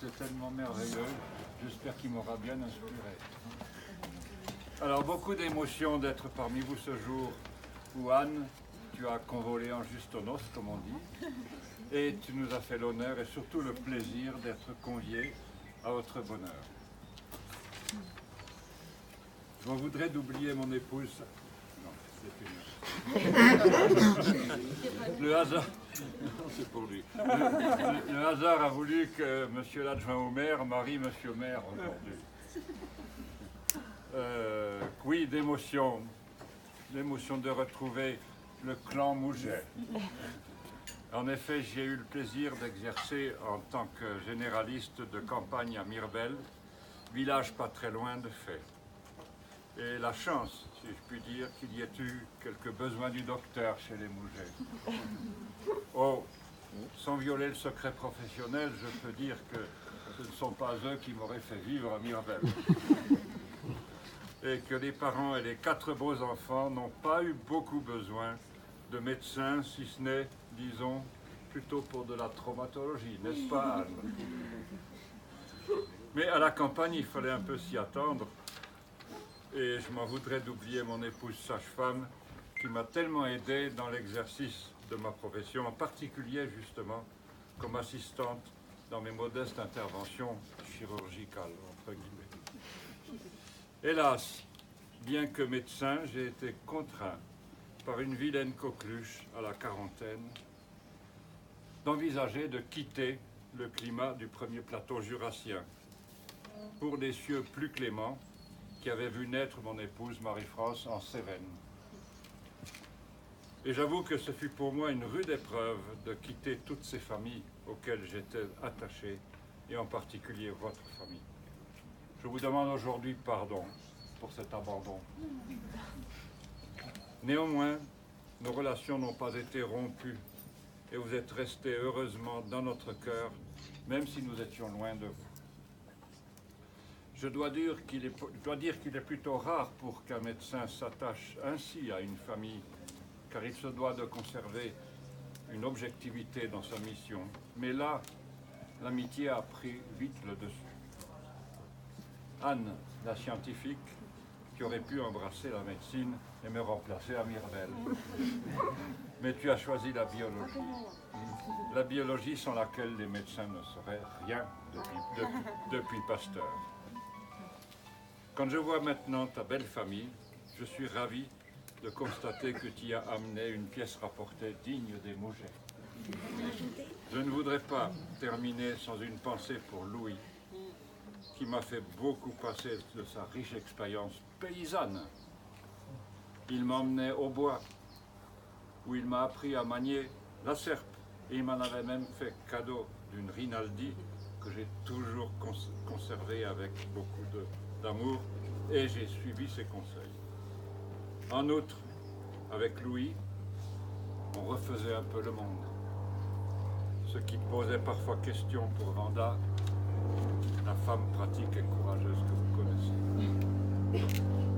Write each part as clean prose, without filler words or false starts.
était tellement merveilleux. J'espère qu'il m'aura bien inspiré. Alors, beaucoup d'émotions d'être parmi vous ce jour où Anne, tu as convolé en juste noces, comme on dit, et tu nous as fait l'honneur et surtout le plaisir d'être conviés à votre bonheur. Je m'en voudrais d'oublier mon épouse. Non, c'est fini. Le hasard, non, c'est pour lui. Le hasard a voulu que monsieur l'adjoint au maire marie monsieur le maire aujourd'hui. Oui, d'émotion de retrouver le clan Mouget. En effet, j'ai eu le plaisir d'exercer en tant que généraliste de campagne à Mirbel, village pas très loin de Fay. Et la chance, si je puis dire, qu'il y ait eu quelques besoins du docteur chez les Mouget. Oh, sans violer le secret professionnel, je peux dire que ce ne sont pas eux qui m'auraient fait vivre à Mirbel. Et que les parents et les 4 beaux enfants n'ont pas eu beaucoup besoin de médecins, si ce n'est, disons, plutôt pour de la traumatologie, n'est-ce pas, Anne? Mais à la campagne, il fallait un peu s'y attendre. Et je m'en voudrais d'oublier mon épouse sage-femme qui m'a tellement aidé dans l'exercice de ma profession, en particulier justement comme assistante dans mes modestes interventions chirurgicales, entre guillemets. Hélas, bien que médecin, j'ai été contraint par une vilaine coqueluche à la quarantaine d'envisager de quitter le climat du premier plateau jurassien pour des cieux plus cléments qui avaient vu naître mon épouse Marie-France en Cévennes. Et j'avoue que ce fut pour moi une rude épreuve de quitter toutes ces familles auxquelles j'étais attaché, et en particulier votre famille. Je vous demande aujourd'hui pardon pour cet abandon. Néanmoins, nos relations n'ont pas été rompues et vous êtes restés heureusement dans notre cœur, même si nous étions loin de vous. Je dois dire qu'il est plutôt rare pour qu'un médecin s'attache ainsi à une famille, car il se doit de conserver une objectivité dans sa mission. Mais là, l'amitié a pris vite le dessus. Anne, la scientifique, qui aurait pu embrasser la médecine et me remplacer à Mirbel. Mais tu as choisi la biologie. La biologie sans laquelle les médecins ne seraient rien depuis Pasteur. Quand je vois maintenant ta belle famille, je suis ravi de constater que tu y as amené une pièce rapportée digne des Mouget. Je ne voudrais pas terminer sans une pensée pour Louis, qui m'a fait beaucoup passer de sa riche expérience paysanne. Il m'emmenait au bois, où il m'a appris à manier la serpe, et il m'en avait même fait cadeau d'une Rinaldi que j'ai toujours conservée avec beaucoup d'amour, et j'ai suivi ses conseils. En outre, avec Louis, on refaisait un peu le monde, ce qui posait parfois question pour Vanda, la femme pratique et courageuse que vous connaissez.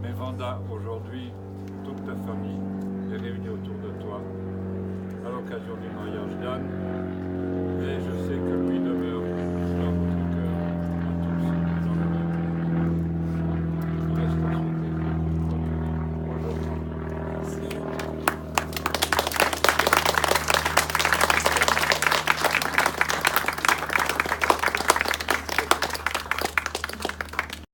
Mais Vanda, aujourd'hui, toute ta famille est réunie autour de toi à l'occasion du mariage d'Anne, et je sais que Louis demeure